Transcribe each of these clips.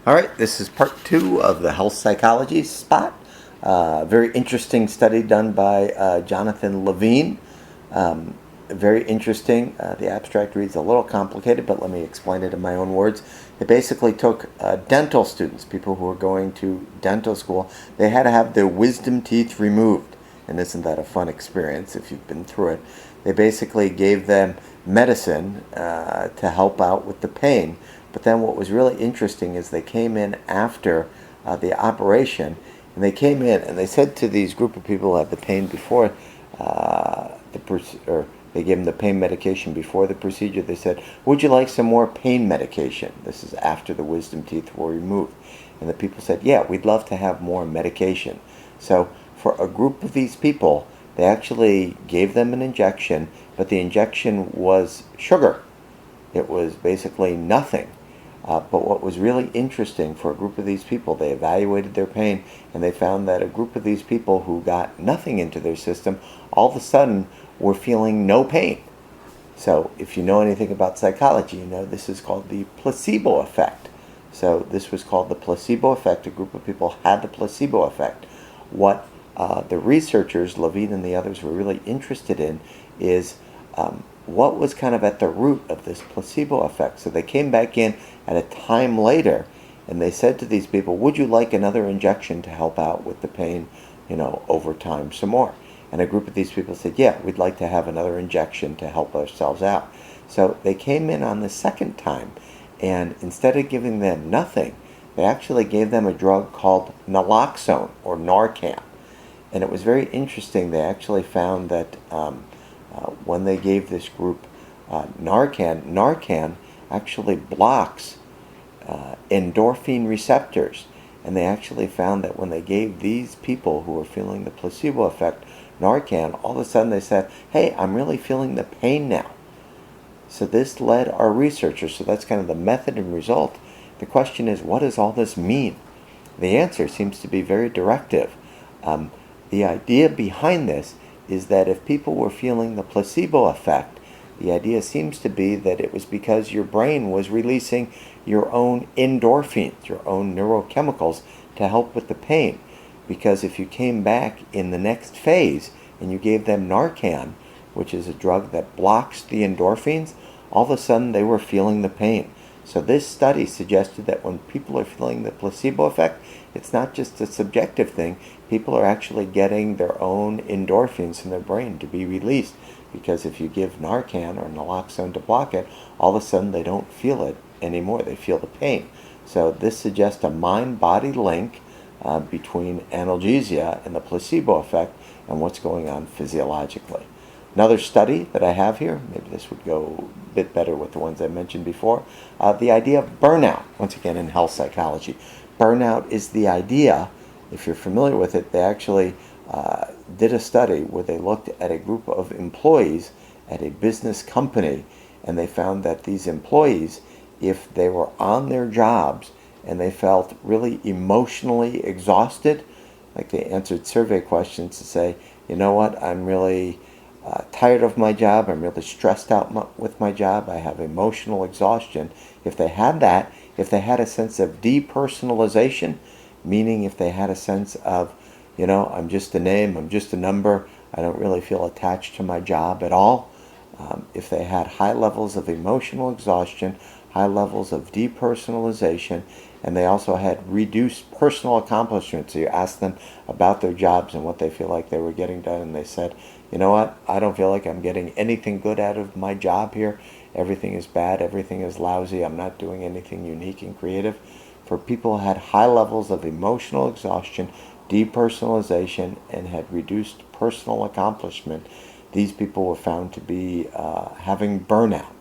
All right, this is part 2 of the health psychology spot. Very interesting study done by Jonathan Levine. Very interesting. The abstract reads a little complicated, but let me explain it in my own words. They basically took dental students, people who were going to dental school. They had to have their wisdom teeth removed. And isn't that a fun experience if you've been through it? They basically gave them medicine to help out with the pain. But then what was really interesting is they came in after the operation, and they came in and they said to these group of people who had the pain before they gave them the pain medication before the procedure. They said, "Would you like some more pain medication?" This is after the wisdom teeth were removed. And the people said, "Yeah, we'd love to have more medication." So for a group of these people, they actually gave them an injection, but the injection was sugar. It was basically nothing. But what was really interesting for a group of these people, they evaluated their pain, and they found that a group of these people who got nothing into their system, all of a sudden were feeling no pain. So if you know anything about psychology, you know this is called the placebo effect. So this was called the placebo effect. A group of people had the placebo effect. What the researchers, Levine and the others, were really interested in is what was kind of at the root of this placebo effect. So they came back in at a time later, and they said to these people, "Would you like another injection to help out with the pain, over time some more?" And a group of these people said, "Yeah, we'd like to have another injection to help ourselves out." So they came in on the second time, and instead of giving them nothing, they actually gave them a drug called naloxone or Narcan. And it was very interesting. They actually found that when they gave this group Narcan actually blocks endorphin receptors. And they actually found that when they gave these people who were feeling the placebo effect Narcan, all of a sudden they said, "Hey, I'm really feeling the pain now." So this led our researchers, so that's kind of the method and result. The question is, what does all this mean? The answer seems to be very directive. The idea behind this is that if people were feeling the placebo effect, the idea seems to be that it was because your brain was releasing your own endorphins, your own neurochemicals, to help with the pain. Because if you came back in the next phase and you gave them Narcan, which is a drug that blocks the endorphins, all of a sudden they were feeling the pain. So this study suggested that when people are feeling the placebo effect, it's not just a subjective thing. People are actually getting their own endorphins in their brain to be released. Because if you give Narcan or naloxone to block it, all of a sudden they don't feel it anymore. They feel the pain. So this suggests a mind-body link between analgesia and the placebo effect and what's going on physiologically. Another study that I have here, maybe this would go a bit better with the ones I mentioned before, the idea of burnout, once again in health psychology. Burnout is the idea, if you're familiar with it, they actually did a study where they looked at a group of employees at a business company, and they found that these employees, if they were on their jobs and they felt really emotionally exhausted, like they answered survey questions to say, "You know what, I'm really tired of my job, I'm really stressed out with my job, I have emotional exhaustion." If they had that, if they had a sense of depersonalization, meaning if they had a sense of, I'm just a name, I'm just a number, I don't really feel attached to my job at all. If they had high levels of emotional exhaustion, high levels of depersonalization, and they also had reduced personal accomplishments. So you asked them about their jobs and what they feel like they were getting done, and they said, "You know what, I don't feel like I'm getting anything good out of my job here. Everything is bad, everything is lousy, I'm not doing anything unique and creative." For people who had high levels of emotional exhaustion, depersonalization, and had reduced personal accomplishment, these people were found to be having burnout.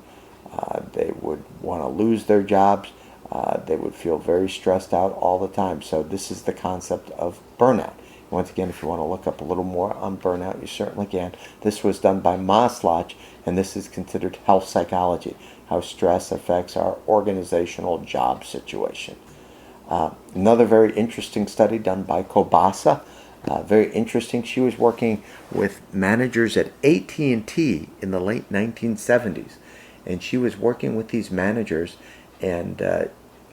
They would want to lose their jobs. They would feel very stressed out all the time. So this is the concept of burnout. Once again, if you want to look up a little more on burnout, you certainly can. This was done by Maslach, and this is considered health psychology, how stress affects our organizational job situation. Another very interesting study done by Kobasa. Very interesting. She was working with managers at AT&T in the late 1970s. And she was working with these managers, and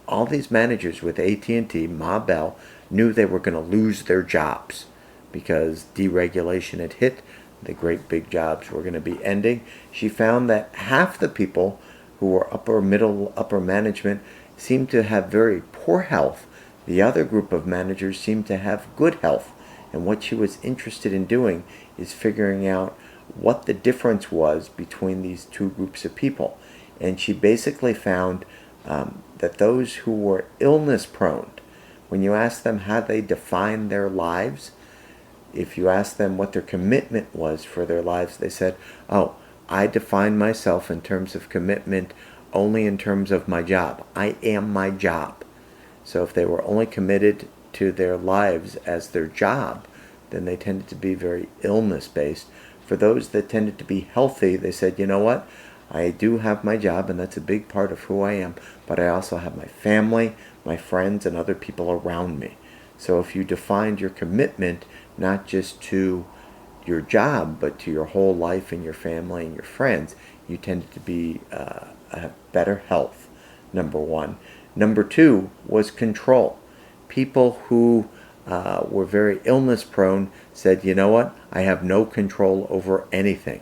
all these managers with AT&T, Ma Bell, knew they were going to lose their jobs because deregulation had hit. The great big jobs were going to be ending. She found that half the people who were upper management seemed to have very poor health. The other group of managers seemed to have good health. And what she was interested in doing is figuring out what the difference was between these two groups of people. And she basically found that those who were illness prone, when you ask them how they define their lives, if you ask them what their commitment was for their lives, they said, oh, I define myself in terms of commitment only in terms of my job. I am my job. So if they were only committed to their lives as their job, then they tended to be very illness-based. For those that tended to be healthy, they said, you know what? I do have my job, and that's a big part of who I am, but I also have my family, my friends, and other people around me. So if you defined your commitment not just to your job, but to your whole life and your family and your friends, you tended to be have better health, number one. Number two was control. People who were very illness prone said, you know what, I have no control over anything.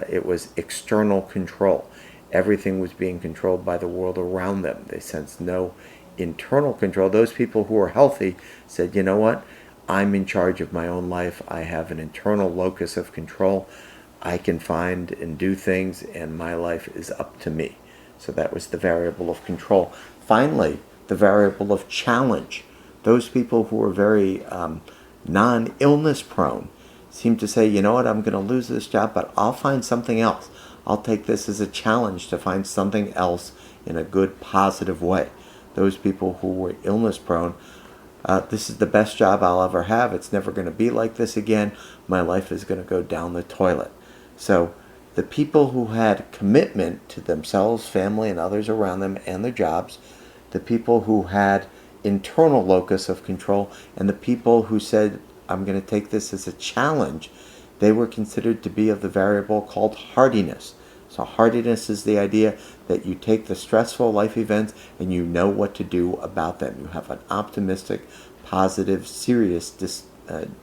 It was external control. Everything was being controlled by the world around them. They sensed no internal control. Those people who were healthy said, you know what, I'm in charge of my own life. I have an internal locus of control. I can find and do things, and my life is up to me. So that was the variable of control. Finally, the variable of challenge. Those people who were very non-illness prone seemed to say, you know what, I'm going to lose this job, but I'll find something else. I'll take this as a challenge to find something else in a good, positive way. Those people who were illness prone, this is the best job I'll ever have. It's never going to be like this again. My life is going to go down the toilet. So the people who had commitment to themselves, family, and others around them and their jobs, the people who had internal locus of control, and the people who said, I'm going to take this as a challenge, they were considered to be of the variable called hardiness. So hardiness is the idea that you take the stressful life events and you know what to do about them. You have an optimistic, positive, serious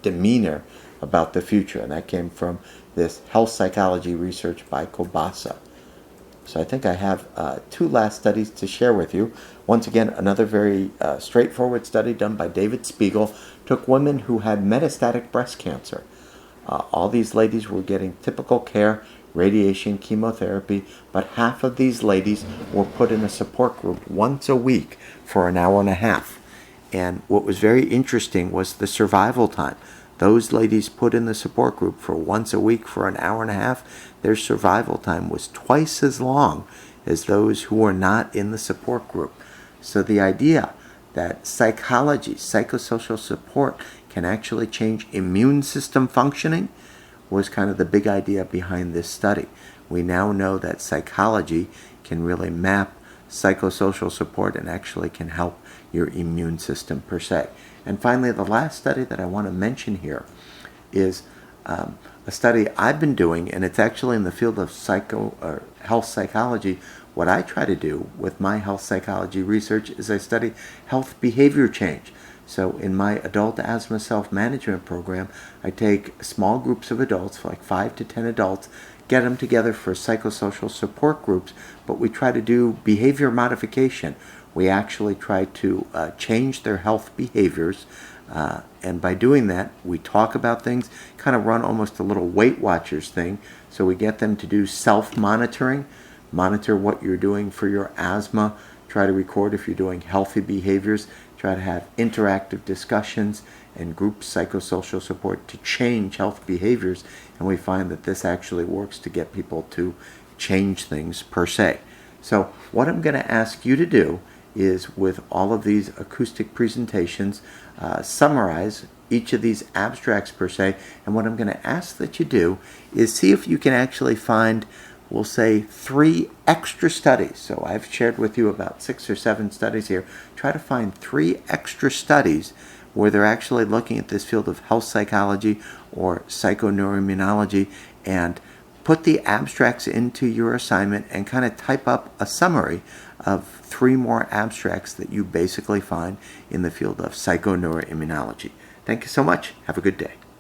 demeanor about the future. And that came from this health psychology research by Kobasa. So I think I have two last studies to share with you. Once again, another very straightforward study done by David Spiegel took women who had metastatic breast cancer. All these ladies were getting typical care, radiation, chemotherapy, but half of these ladies were put in a support group once a week for an hour and a half. And what was very interesting was the survival time. Those ladies put in the support group for once a week for an hour and a half, their survival time was twice as long as those who were not in the support group. So the idea that psychology, psychosocial support can actually change immune system functioning was kind of the big idea behind this study. We now know that psychology can really map psychosocial support and actually can help your immune system per se. And finally, the last study that I want to mention here is a study I've been doing, and it's actually in the field of health psychology. What I try to do with my health psychology research is I study health behavior change. So in my adult asthma self-management program, I take small groups of adults, like 5 to 10 adults, get them together for psychosocial support groups, but we try to do behavior modification. We actually try to change their health behaviors, and by doing that, we talk about things, kind of run almost a little Weight Watchers thing. So we get them to do self-monitoring, monitor what you're doing for your asthma, try to record if you're doing healthy behaviors, try to have interactive discussions and group psychosocial support to change health behaviors, and we find that this actually works to get people to change things per se. So what I'm going to ask you to do is, with all of these acoustic presentations, summarize each of these abstracts per se, and what I'm going to ask that you do is see if you can actually find, we'll say, 3 extra studies. So I've shared with you about 6 or 7 studies here. Try to find 3 extra studies where they're actually looking at this field of health psychology or psychoneuroimmunology, and put the abstracts into your assignment and kind of type up a summary of 3 more abstracts that you basically find in the field of psychoneuroimmunology. Thank you so much. Have a good day.